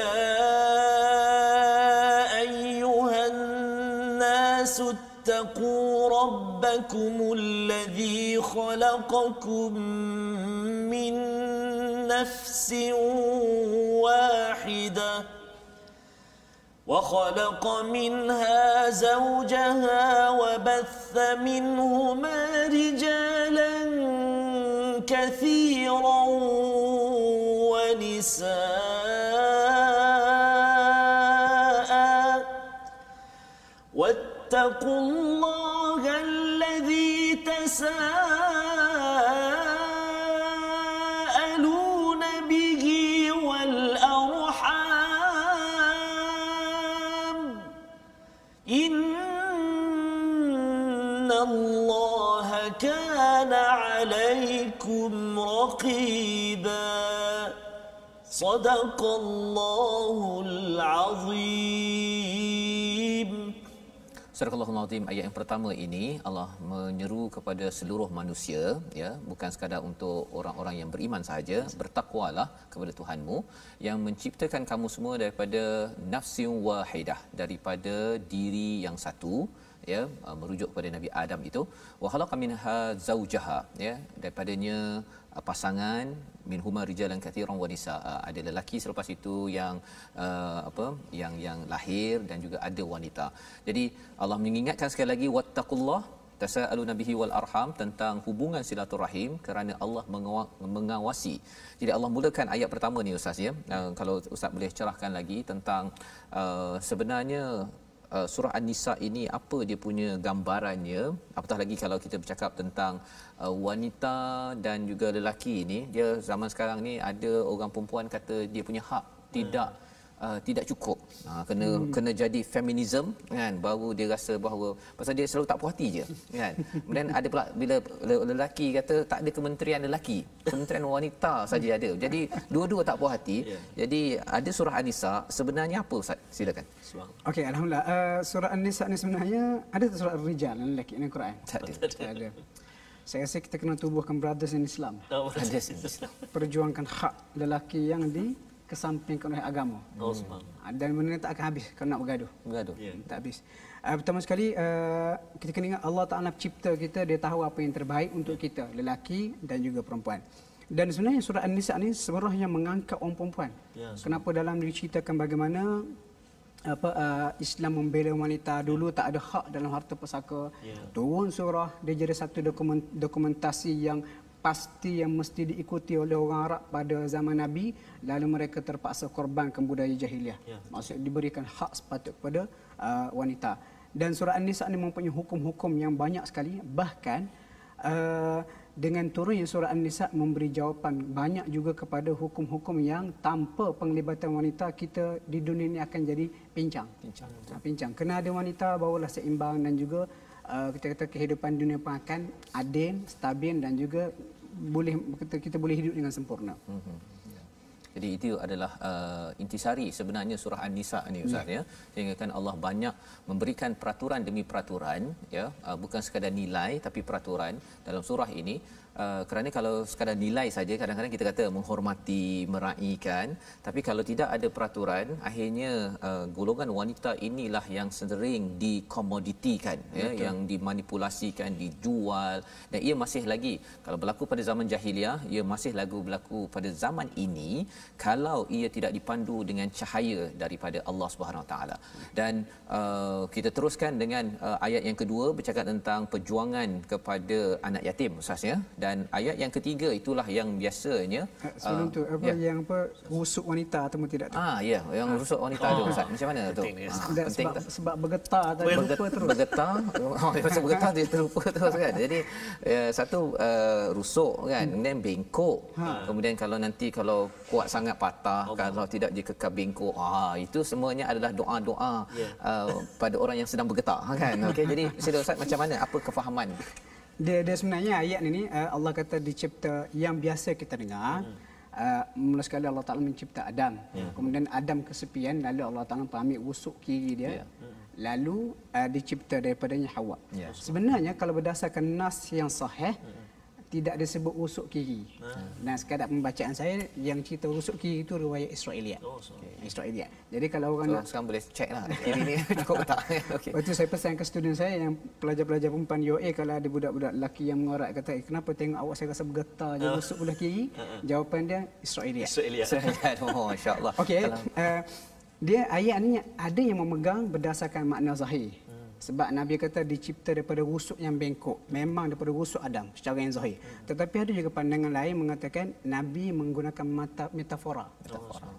ayyuhan nasu اتقوا ربكم الذي خلقكم من نفس واحدة وخلق منها زوجها وبث منهما رجالا كثيرا ونساء واتقوا الله تساءلون به والأرحام إن الله كان عليكم رقيبا صدق الله العظيم. Surah Al-Azim ayat yang pertama ini Allah menyeru kepada seluruh manusia, ya, bukan sekadar untuk orang-orang yang beriman sahaja. Bertakwalah kepada Tuhanmu yang menciptakan kamu semua daripada nafsin wahidah, daripada diri yang satu, ya, merujuk kepada Nabi Adam itu. Wa khalaqa minha zaujaha, ya, daripadanya pasangan, minhuma rijalan katsiran wa nisaa, ada lelaki selepas itu yang yang lahir dan juga ada wanita. Jadi Allah mengingatkan sekali lagi wattaqullah tasaaluna bihi wal arham, tentang hubungan silaturahim, kerana Allah mengawasi. Jadi Allah mulakan ayat pertama ni Ustaz, ya, kalau Ustaz boleh cerahkan lagi tentang sebenarnya surah An-Nisa ini apa dia punya gambarannya, apatah lagi kalau kita bercakap tentang wanita dan juga lelaki ini. Dia zaman sekarang ni ada orang perempuan kata dia punya hak tidak cukup, kena jadi feminism, kan, baru dia rasa bahawa pasal dia selalu tak puas hati je, kan. Kemudian ada pula bila lelaki kata tak ada kementerian lelaki, kementerian wanita saja ada. Jadi dua-dua tak puas hati. Jadi ada surah An-Nisa sebenarnya apa Ustaz? Silakan. Okey, alhamdulillah. Surah An-Nisa ni sebenarnya ada surah Ar-Rijal lelaki dalam Quran. Tak ada. Saya rasa kita kena tubuhkan brothers in Islam. Perjuangkan hak lelaki yang dikesampingkan oleh agama. Dan benda ni tak akan habis kalau nak bergaduh. Tak habis. Pertama sekali kita kena ingat Allah Ta'ala cipta kita, dia tahu apa yang terbaik untuk kita, lelaki dan juga perempuan. Dan sebenarnya surah An-Nisa ni sebenarnya mengangkat orang perempuan. Kenapa dalam diceritakan bagaimana Islam membela wanita, dulu tak ada hak dalam harta pusaka. Turun surah, dia jadi satu dokumentasi yang pasti yang mesti diikuti oleh orang Arab pada zaman Nabi, lalu mereka terpaksa korbankan budaya jahiliah. Maksud diberikan hak sepatut kepada wanita. Dan surah An-Nisa ni mempunyai hukum-hukum yang banyak sekali. Bahkan dengan turunnya surah An-Nisa memberi jawapan banyak juga kepada hukum-hukum yang tanpa penglibatan wanita kita di dunia ini akan jadi pincang. Kena ada wanita barulah seimbang, dan juga kita kata kehidupan dunia pun akan adil, stabil, dan juga kita boleh hidup dengan sempurna. Jadi itu adalah intisari sebenarnya surah An-Nisa ni Ustaz, ya. Sehingga kan Allah banyak memberikan peraturan demi peraturan, ya, bukan sekadar nilai tapi peraturan dalam surah ini. Kerana kalau sekadar nilai saja, kadang-kadang kita kata menghormati, meraihkan, tapi kalau tidak ada peraturan, akhirnya golongan wanita inilah yang sering dikomoditikan, ya, yang dimanipulasikan, dijual, dan ia masih lagi kalau berlaku pada zaman jahiliah, ia masih berlaku pada zaman ini kalau ia tidak dipandu dengan cahaya daripada Allah Subhanahu Wa Taala. Dan kita teruskan dengan ayat yang kedua bercakap tentang perjuangan kepada anak yatim Ustaz, ya. Dan ayat yang ketiga itulah yang biasanya sebelum tu yang rusuk wanita atau tidak tu. Yang rusuk wanita tu Ustaz. Macam mana tu? Penting sebab bergetar tadi, lupa terus. Bergetar dia terlupa terus, kan. Jadi satu rusuk, kan, kemudian bengkok. Kemudian kalau kuat sangat patah, kalau tidak dia kekal bengkok. Itu semuanya adalah doa-doa pada orang yang sedang bergetar, kan. Okey, jadi sila Ustaz, macam mana, apa kefahaman? Dia sebenarnya ayat ini Allah kata dicipta yang biasa kita dengar. Mula sekali Allah Ta'ala mencipta Adam. Kemudian Adam kesepian, lalu Allah Ta'ala ambil rusuk kiri dia. Lalu dicipta daripadanya Hawa. Sebenarnya kalau berdasarkan nas yang sahih, tidak disebut rusuk kiri. Dan sekadar pembacaan saya, yang cerita rusuk kiri itu riwayat Israiliyat. Israiliyat. Jadi kalau orang nak sekarang boleh check lah kiri ni cukup tak. Okey. Lepas tu saya pesan ke student saya yang pelajar-pelajar perempuan UA, kalau ada budak-budak lelaki yang mengorak kata, kenapa tengok awak saya rasa bergetar je rusuk belah kiri? Jawapan dia Israiliyat. Oh, insya-Allah. Okey. Dia ayat ni ada yang memegang berdasarkan makna zahir. Sebab Nabi kata dicipta daripada rusuk yang bengkok. Memang daripada rusuk Adam secara yang zahir. Tetapi ada juga pandangan lain mengatakan Nabi menggunakan metafora.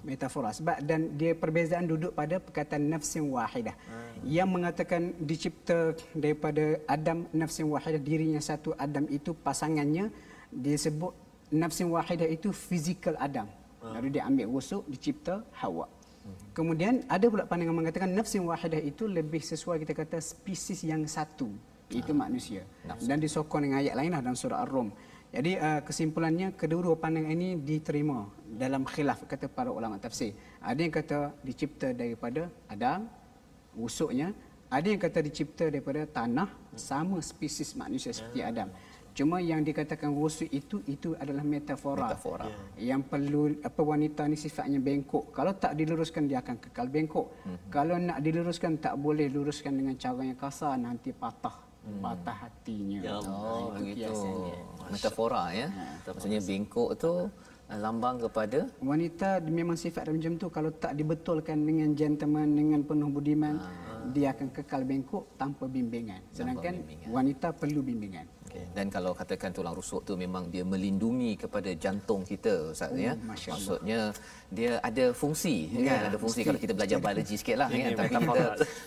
Metafora. Sebab dan dia perbezaan duduk pada perkataan nafsin wahidah. Yang mengatakan dicipta daripada Adam nafsin wahidah, dirinya satu, Adam itu pasangannya, dia sebut nafsin wahidah itu fizikal Adam. Lalu dia ambil rusuk, dicipta Hawa. Kemudian ada pula pandangan mengatakan nafsin wahidah itu lebih sesuai kita kata spesies yang satu, iaitu manusia. Dan disokong dengan ayat lain dalam surah Ar-Rum. Jadi kesimpulannya kedua-dua pandangan ini diterima dalam khilaf kata para ulama tafsir. Ada yang kata dicipta daripada Adam, rusuknya. Ada yang kata dicipta daripada tanah, sama spesies manusia seperti Adam. Cuma yang dikatakan rusuk itu adalah metafora. Yang perlu wanita ni sifatnya bengkok. Kalau tak diluruskan dia akan kekal bengkok. Kalau nak diluruskan tak boleh luruskan dengan cara yang kasar, nanti patah hatinya. Begitu. Metafora ya. Maksudnya bengkok tu lambang kepada wanita, memang sifat macam tu. Kalau tak dibetulkan dengan gentleman, dengan penuh budiman, dia akan kekal bengkok tanpa bimbingan. Sedangkan wanita perlu bimbingan. Dan kalau katakan tulang rusuk tu memang dia melindungi kepada jantung kita, Ustaz ya. Maksudnya dia ada fungsi kan, ada fungsi. Kalau kita belajar biologi sikitlah kan, tapi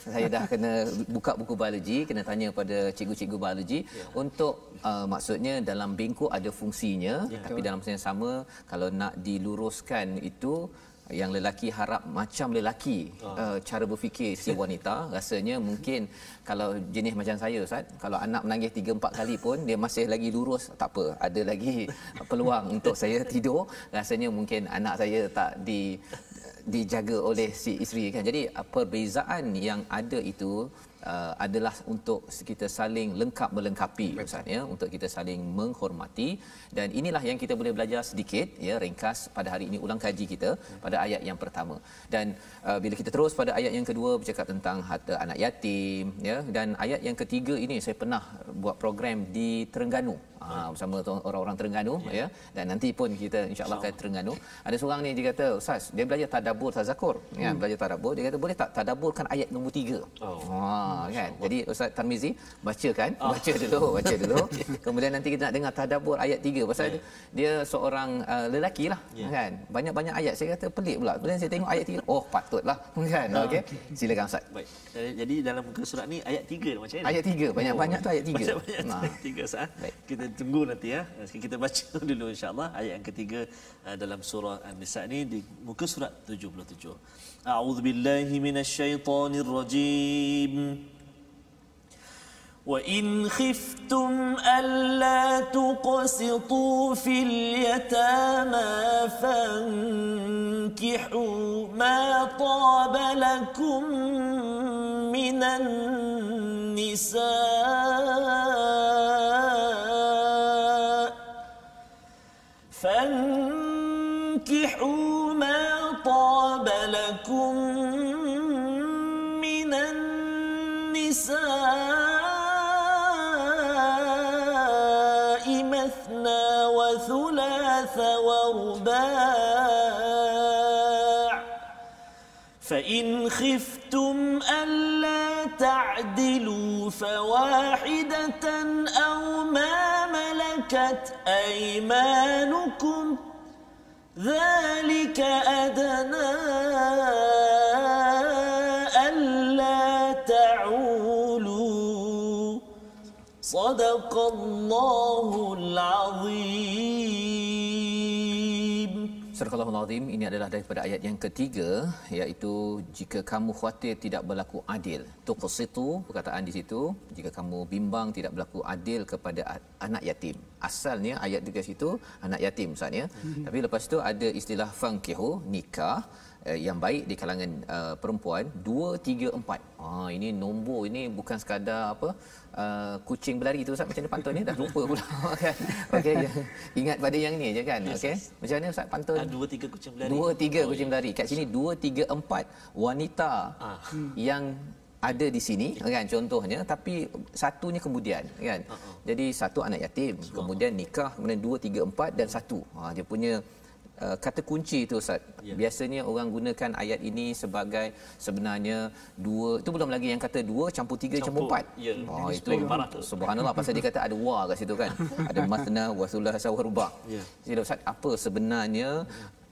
saya dah kena buka buku biologi, kena tanya pada cikgu-cikgu biologi untuk maksudnya dalam bengkok ada fungsinya, tapi dalam masa yang sama kalau nak diluruskan itu yang lelaki harap macam lelaki cara berfikir si wanita. Rasanya mungkin kalau jenis macam saya Ustaz, kalau anak menangis 3-4 kali pun dia masih lagi lurus, tak apa, ada lagi peluang untuk saya tidur. Rasanya mungkin anak saya tak dijaga oleh si isteri kan. Jadi perbezaan yang ada itu adalah untuk kita saling lengkap melengkapi Ustaz ya, untuk kita saling menghormati. Dan inilah yang kita boleh belajar sedikit ya, ringkas pada hari ini, ulang kaji kita pada ayat yang pertama. Dan bila kita terus pada ayat yang kedua bercakap tentang harta anak yatim ya, dan ayat yang ketiga ini saya pernah buat program di Terengganu bersama orang-orang Terengganu ya, dan nanti pun kita insya-Allah akan Terengganu. Ada seorang ni dia kata, Ustaz, dia belajar tadabbur tazakur ya, belajar tadabbur, dia kata boleh tak tadabburkan ayat nombor 3. Kan. Jadi Ustaz Tarmizi bacakan, baca dulu. Kemudian nanti kita nak dengar tadabbur ayat 3 pasal dia seorang lelaki lah kan. Banyak-banyak ayat, saya kata pelik pula. Kemudian saya tengok ayat 3, oh patutlah kan. Okey. Silakan Ustaz. Baik. Jadi dalam muka surat ni ayat 3 macam ni. Ayat 3, banyak-banyak tu ayat 3. Ayat 3 Ustaz. Kita tunggu nanti ya. Kita baca dulu insya-Allah ayat yang ketiga dalam surah An-Nisa ni di muka surat 77. A'udzubillahi minasyaitonirrajim. وَإِنْ خِفْتُمْ أَلَّا تُقْسِطُوا فِي الْيَتَامَى فَانكِحُوا مَا طَابَ لَكُم مِّنَ النِّسَاءِ فَانكِحُوا مَا طَابَ لَكُم مِّنَ النِّسَاءِ وثلاث ورباع فإن خفتم ألا تعدلوا فواحدة أو ما ملكت أيمانكم ذلك أدنى ألا تعولوا صدق الله العظيم. Surah Al-Azim ini adalah daripada ayat yang ketiga, iaitu jika kamu khawatir tidak berlaku adil. Tuqsitu, perkataan di situ, jika kamu bimbang tidak berlaku adil kepada anak yatim. Asalnya ayat di situ anak yatim Ustaz ya. Tapi lepas tu ada istilah fankihu, nikah yang baik di kalangan perempuan 2, 3, 4. Ini nombor ini bukan sekadar apa kucing berlari tu Ustaz, macam mana pantun ni dah lupa pula kan. Okey, ingat pada yang ni je kan. Okey, macam mana Ustaz pantun 2, 3 kucing berlari. 2, 3 kucing berlari. Kat sini 2, 3, 4 wanita yang ada di sini kan contohnya, tapi satunya kemudian kan. Jadi satu anak yatim, kemudian nikah, kemudian 2, 3, 4 dan satu. Dia punya kata kunci itu Ustaz. Biasanya orang gunakan ayat ini sebagai sebenarnya dua, itu belum lagi yang kata 2 campur 3 campur 4. Oh itu subhanallah, pasal dia kata ada wa kat situ kan. Ada masna wa thulatha wa ruba'. Jadi Ustaz, apa sebenarnya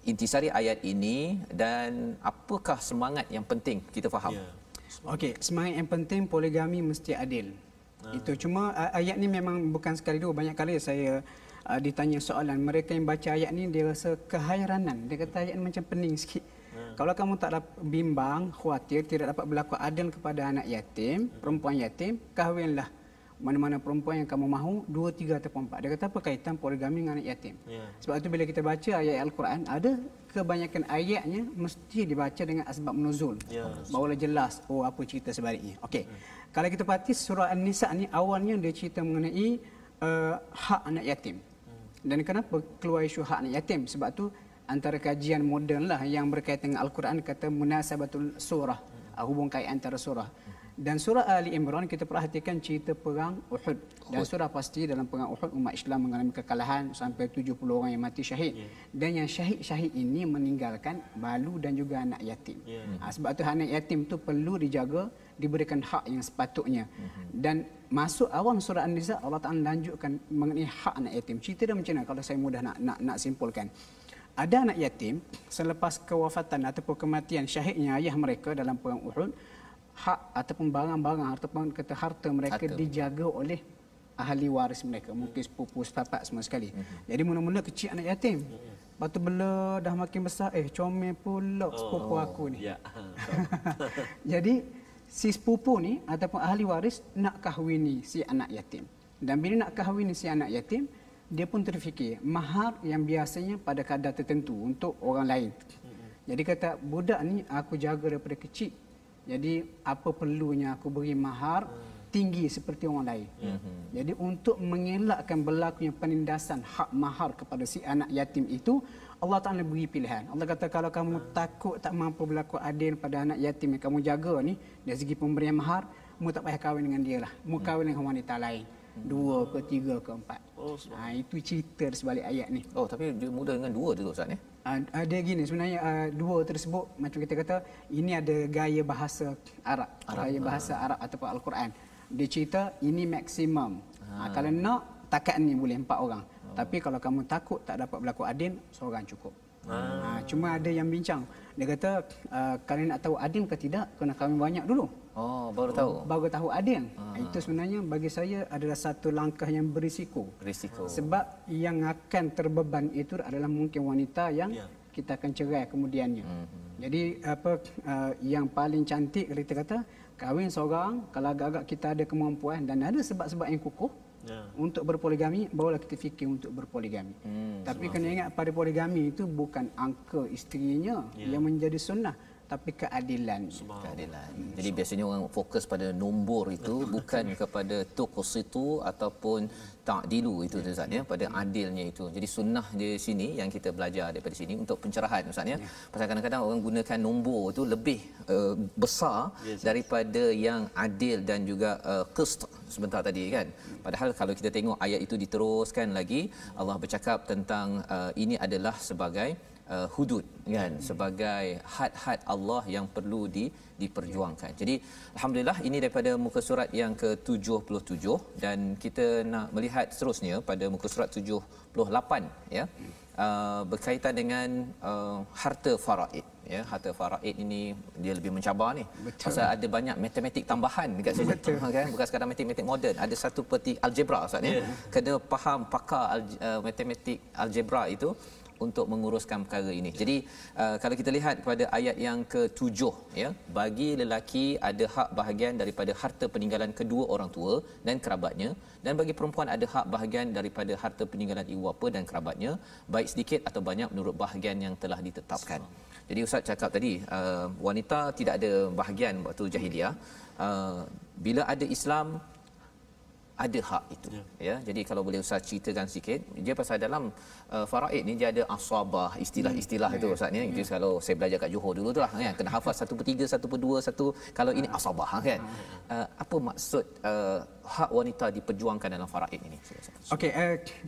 intisari ayat ini dan apakah semangat yang penting kita faham? Okey, semangat yang penting poligami mesti adil. Itu cuma ayat ni memang bukan sekali dua, banyak kali saya ditanya soalan, mereka yang baca ayat ni dia rasa kehairanan, dia kata ayat ni macam pening sikit. Kalau kamu tak dapat bimbang, khawatir tidak dapat berlaku adil kepada anak yatim, perempuan yatim, kahwinlah mana-mana perempuan yang kamu mahu, 2, 3 ataupun 4. Dia kata apa kaitan poligami dengan anak yatim? Sebab itu bila kita baca ayat Al-Quran, ada kebanyakan ayatnya mesti dibaca dengan asbab nuzul. Barulah jelas apa cerita sebaliknya. Okey. Kalau kita perhati surah An-Nisa ni awalnya dia cerita mengenai hak anak yatim. Dan kenapa keluar isu hak anak yatim? Sebab tu antara kajian moden lah yang berkaitan dengan Al-Quran kata munasabatul surah, hubung kait antara surah. Dan surah Ali Imran kita perhatikan cerita perang Uhud. Dan surah pasti dalam perang Uhud umat Islam mengalami kekalahan sampai 70 orang yang mati syahid. Dan yang syahid-syahid ini meninggalkan balu dan juga anak yatim. Sebab tu anak yatim tu perlu dijaga, diberikan hak yang sepatutnya. Dan masuk awal surah An-Nisa Allah Taala lanjutkan mengenai hak anak yatim. Cerita dia macam mana kalau saya mudah nak simpulkan. Ada anak yatim selepas kewafatan ataupun kematian syahidnya ayah mereka dalam perang Uhud, hak ataupun barang-barang ataupun kata harta mereka dijaga oleh ahli waris mereka, mungkin sepupu sepapak semua sekali. Jadi mula-mula kecil anak yatim. Lepas tu bila dah makin besar, comel pula sepupu aku ni. Jadi si sepupu ni ataupun ahli waris nak kahwini si anak yatim. Dan bila nak kahwini si anak yatim, dia pun terfikir mahar yang biasanya pada kadar tertentu untuk orang lain. Jadi kata budak ni aku jaga daripada kecil. Jadi apa perlunya aku beri mahar tinggi seperti orang lain. Jadi untuk mengelakkan berlakunya penindasan hak mahar kepada si anak yatim itu, Allah Ta'ala beri pilihan. Allah kata kalau kamu takut tak mampu berlaku adil pada anak yatim yang kamu jaga ni, dari segi pemberian mahar, kamu tak payah kahwin dengan dia lah. Kamu kahwin dengan wanita lain. 2 ke 3 ke 4. Itu cerita di sebalik ayat ni. Oh, tapi dia mula dengan 2 tu Ustaz ni. Ada gini sebenarnya 2 tersebut macam kita kata ini ada gaya bahasa Arab. Gaya bahasa Arab ataupun Al-Quran. Dia cerita ini maksimum. Kalau nak takat ni boleh 4 orang. Tapi kalau kamu takut tak dapat berlaku adil, seorang cukup. Cuma ada yang bincang. Dia kata kalian nak tahu adil ke tidak, kena kahwin banyak dulu. Oh, baru tahu. Baru tahu adil. Itu sebenarnya bagi saya adalah satu langkah yang berisiko. Sebab yang akan terbeban itu adalah mungkin wanita yang kita akan cerai kemudiannya. Jadi yang paling cantik kita kata kahwin seorang, kalau agak-agak kita ada kemampuan dan ada sebab-sebab yang kukuh untuk berpoligami, barulah kita fikir untuk berpoligami. Tapi kena ingat pada poligami itu bukan angka isterinya yang menjadi sunnah, tapi keadilan. Jadi biasanya orang fokus pada nombor itu bukan kepada tuqsitu ataupun ta'dilu itu Ustaz ya, pada adilnya itu. Jadi sunnah di sini yang kita belajar daripada sini untuk pencerahan Ustaz ya. Pasal kadang-kadang orang gunakan nombor itu lebih besar daripada yang adil dan juga qist sebentar tadi kan. Padahal kalau kita tengok ayat itu diteruskan lagi, Allah bercakap tentang ini adalah sebagai hudud kan, sebagai had-had Allah yang perlu diperjuangkan. Jadi alhamdulillah ini daripada muka surat yang ke-77 dan kita nak melihat seterusnya pada muka surat 78 ya. Berkaitan dengan harta faraid ya. Harta faraid ini dia lebih mencabar ni. Pasal ada banyak matematik tambahan dekat sini kan, bukan sekadar matematik moden, ada satu peti algebra Ustaz ya. Kena faham pakar matematik algebra itu untuk menguruskan perkara ini. Jadi kalau kita lihat pada ayat yang ke-7 ya, bagi lelaki ada hak bahagian daripada harta peninggalan kedua orang tua dan kerabatnya, dan bagi perempuan ada hak bahagian daripada harta peninggalan ibu bapa dan kerabatnya, baik sedikit atau banyak menurut bahagian yang telah ditetapkan. Jadi Ustaz cakap tadi wanita tidak ada bahagian waktu jahiliah. Bila ada Islam ada hak itu ya. Jadi kalau boleh Ustaz ceritakan sikit dia pasal dalam faraid ni dia ada asabah, istilah-istilah itu Ustaz ni. Itu kalau saya belajar kat Johor dulu tu lah kan, kena hafaz 1/3, 1/2, 1 kalau ini asabah kan. Apa maksud hak wanita diperjuangkan dalam faraid ini? Okey,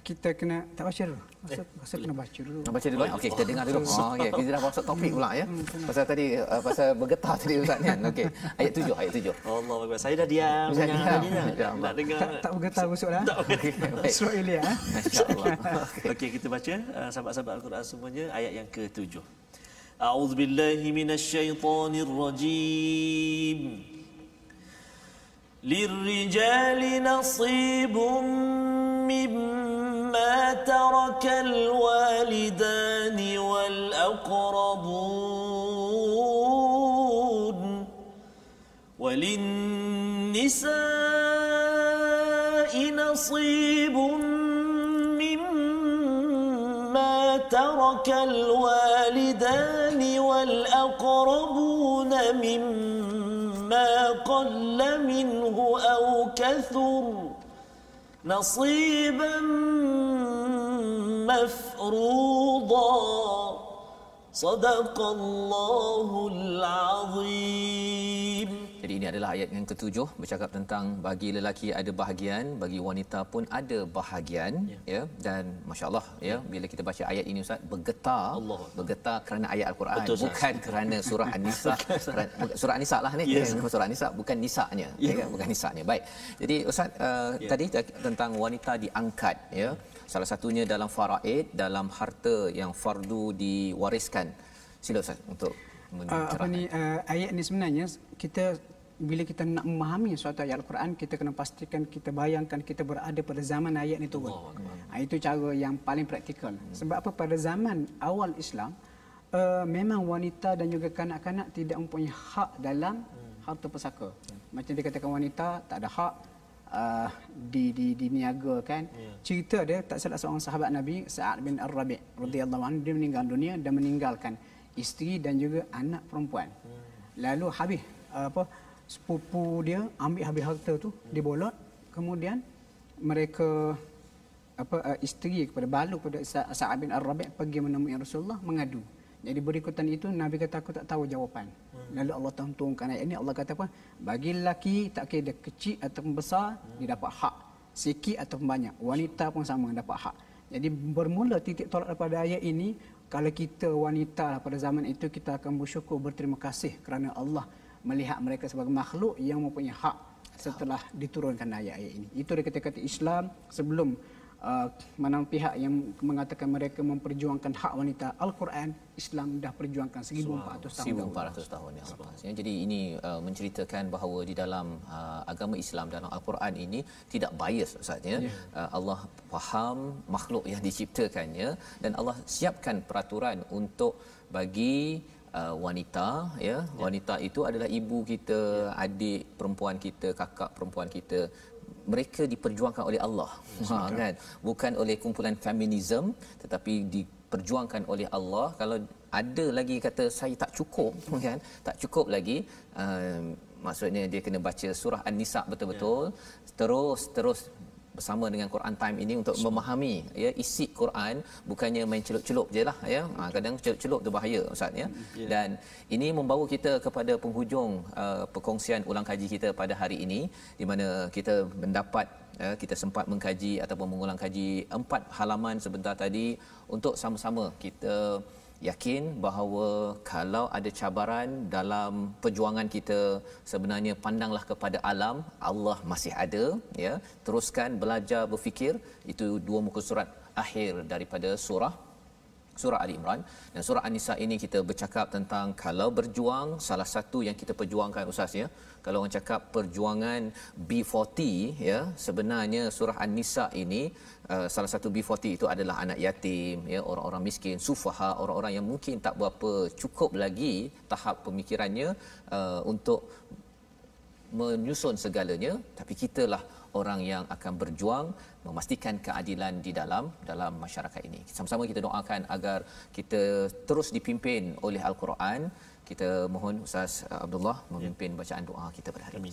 kita kena tak baca dulu. Rasa kena baca dulu. Nak baca dulu. Okey, kita dengar dulu. Okey, kita dah masuk topik pula ya. Pasal tadi pasal bergetar tadi Ustaz kan. Okey. Ayat 7. Allah Akbar. Saya dah diam. Tak dengar. Tak bergetar busuklah. Okey. Baik. Surah Elia. Masya-Allah. Okey, kita baca sahabat-sahabat Al-Quran semuanya ayat yang ke-7. A'udzubillahi minasyaitonirrajim. Lirrijali nasibum mimma tarakal walidani wal aqrabun walin nisa'i nasibum ترك الوالدان والأقربون مما قل منه أو كثر نصيبا مفروضا صدق الله العظيم. Jadi ini adalah ayat yang ke-7 bercakap tentang bagi lelaki ada bahagian, bagi wanita pun ada bahagian ya. Dan masya-Allah ya, bila kita baca ayat ini Ustaz bergetar, bergetar kerana ayat Al-Quran, bukan kerana surah An-Nisa. Surah An-Nisa lah ni, surah An-Nisa bukan nisanya ya kan, bukan nisanya. Baik. Jadi Ustaz tadi tentang wanita diangkat ya. Salah satunya dalam faraid, dalam harta yang fardu diwariskan. Sila Ustaz untuk ayat ni sebenarnya kita bila kita nak memahami suatu ayat Al-Quran, kita kena pastikan kita bayangkan kita berada pada zaman ayat ni turun. Itu cara yang paling praktikal. Sebab apa, pada zaman awal Islam memang wanita dan juga kanak-kanak tidak mempunyai hak dalam harta pusaka. Macam dikatakan wanita tak ada hak diniagakan. Cerita dia tak salah seorang sahabat Nabi, Sa'ad bin Ar-Rabi' radhiyallahu anhu, dia meninggal dunia dan meninggalkan isteri dan juga anak perempuan. Lalu habis sepupu dia ambil habis harta tu, dibolot. Kemudian mereka isteri kepada balu kepada Sa'ad bin Ar-Rabi' pergi menemui Rasulullah mengadu. Jadi berikutan itu Nabi kata aku tak tahu jawapan. Lalu Allah turunkan ayat ini. Allah kata apa? Bagi lelaki tak kira dia kecil ataupun besar, dia dapat hak. Sikit ataupun banyak. Wanita pun sama dapat hak. Jadi bermula titik tolak daripada ayat ini, kalau kita wanita pada zaman itu, kita akan bersyukur, berterima kasih kerana Allah melihat mereka sebagai makhluk yang mempunyai hak setelah diturunkan ayat-ayat ini. Itu dia kata-kata Islam sebelum mana pihak yang mengatakan mereka memperjuangkan hak wanita. Al-Quran, Islam dah perjuangkan 1400 tahun. 1400 tahun ya Allah. Jadi ini menceritakan bahawa di dalam agama Islam, dalam Al-Quran ini tidak bias Ustaz ya. Allah faham makhluk yang diciptakannya dan Allah siapkan peraturan untuk bagi wanita ya. Wanita itu adalah ibu kita, adik perempuan kita, kakak perempuan kita. Mereka diperjuangkan oleh Allah kan, bukan oleh kumpulan feminism, tetapi diperjuangkan oleh Allah. Kalau ada lagi kata saya tak cukup kan, tak cukup lagi, maksudnya dia kena baca surah An-Nisa betul-betul, terus bersama dengan Quran Time ini untuk memahami ya isi Quran, bukannya main celup-celup jelah ya. Kadang celup-celup tu bahaya Ustaz ya. Dan ini membawa kita kepada penghujung perkongsian ulang kaji kita pada hari ini, di mana kita mendapat kita sempat mengkaji ataupun mengulang kaji 4 halaman sebentar tadi untuk sama-sama kita yakin bahawa kalau ada cabaran dalam perjuangan kita, sebenarnya pandanglah kepada alam, Allah masih ada ya. Teruskan belajar berfikir. Itu 2 muka surat akhir daripada surah Ali Imran. Dan surah An-Nisa ini kita bercakap tentang kalau berjuang, salah satu yang kita perjuangkan Ustaz ya. Kalau orang cakap perjuangan B40 ya, sebenarnya surah An-Nisa ini salah satu B40 itu adalah anak yatim ya, orang-orang miskin, sufaha, orang-orang yang mungkin tak berapa cukup lagi tahap pemikirannya untuk menyusun segalanya, tapi kitalah orang yang akan berjuang memastikan keadilan di dalam masyarakat ini. Sama-sama kita doakan agar kita terus dipimpin oleh Al-Quran. Kita mohon Ustaz Abdullah memimpin bacaan doa kita pada hari ini.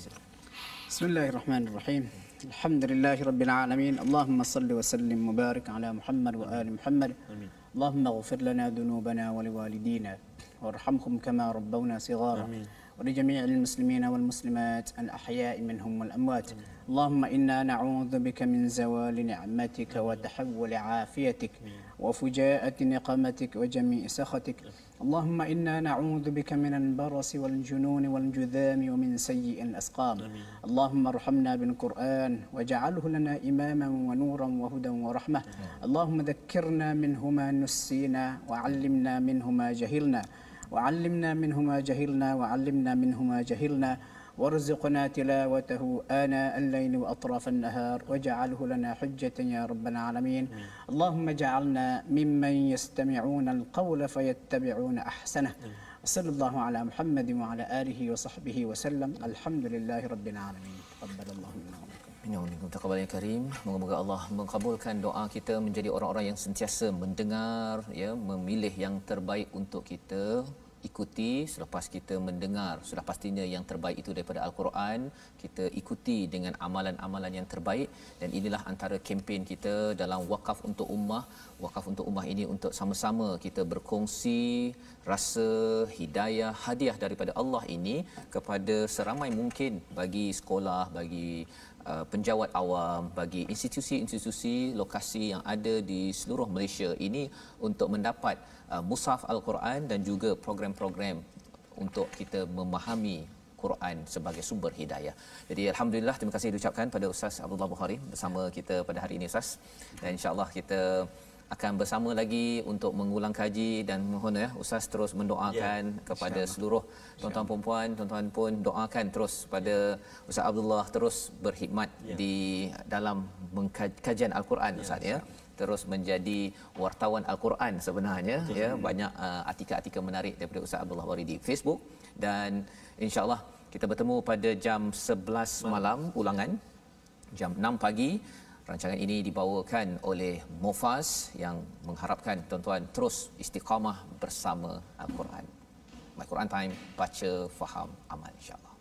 Bismillahirrahmanirrahim. Alhamdulillahirabbil alamin. Allahumma salli wa sallim mubarak ala Muhammad wa ali Muhammad. Amin. Allahumma ighfir lana dhunubana wa liwalidina warhamhum kama rabbawna shighara. Amin. ولجميع المسلمين والمسلمات الأحياء منهم والأموات. اللهم إنا نعوذ بك من زوال نعمتك وتحول عافيتك وفجاءة نقمتك وجميع سخطك. اللهم إنا نعوذ بك من البرص والجنون والجذام ومن سيء الأسقام. اللهم ارحمنا بالقرآن واجعله لنا إماما ونورا وهدى ورحمة. اللهم ذكرنا منه ما نسينا وعلمنا منه ما جهلنا وعلمنا منه ما جهلنا وعلمنا منه ما جهلنا وارزقنا تلاوته آناء الليل وأطراف النهار واجعله لنا حجة يا رب العالمين. اللهم اجعلنا ممن يستمعون القول فيتبعون أحسنه. صلى الله على محمد وعلى آله وصحبه وسلم. الحمد لله رب العالمين. تقبل الله منا ومنكم. Taqabbal ya karim. Moga-moga Allah mengabulkan doa kita menjadi orang-orang yang sentiasa mendengar, ya, memilih yang terbaik untuk kita ikuti. Selepas kita mendengar, sudah pastinya yang terbaik itu daripada Al-Quran, kita ikuti dengan amalan-amalan yang terbaik. Dan inilah antara kempen kita dalam Wakaf untuk Ummah. Wakaf untuk Ummah ini untuk sama-sama kita berkongsi rasa hidayah, hadiah daripada Allah ini kepada seramai mungkin, bagi sekolah, bagi penjawat awam, bagi institusi-institusi lokasi yang ada di seluruh Malaysia ini untuk mendapat mushaf Al-Quran dan juga program-program untuk kita memahami Quran sebagai sumber hidayah. Jadi alhamdulillah, terima kasih diucapkan pada Ustaz Abdullah Bukhari bersama kita pada hari ini, Ustaz. Dan insya-Allah kita akan bersama lagi untuk mengulang kaji, dan mohon ya Ustaz terus mendoakan kepada seluruh tuan-tuan dan puan, tuan-tuan pun doakan terus pada Ustaz Abdullah terus berkhidmat di dalam kajian Al-Quran, Ustaz, ya. Terus menjadi wartawan Al-Quran sebenarnya, ya. Banyak artikel-artikel menarik daripada Ustaz Abdullah Bukhari di Facebook, dan insya-Allah kita bertemu pada jam 11 malam ulangan, jam 6 pagi. Rancangan ini dibawakan oleh Mofaz yang mengharapkan tuan-tuan terus istiqamah bersama Al-Quran. My Quran Time, baca, faham, amal, insya-Allah.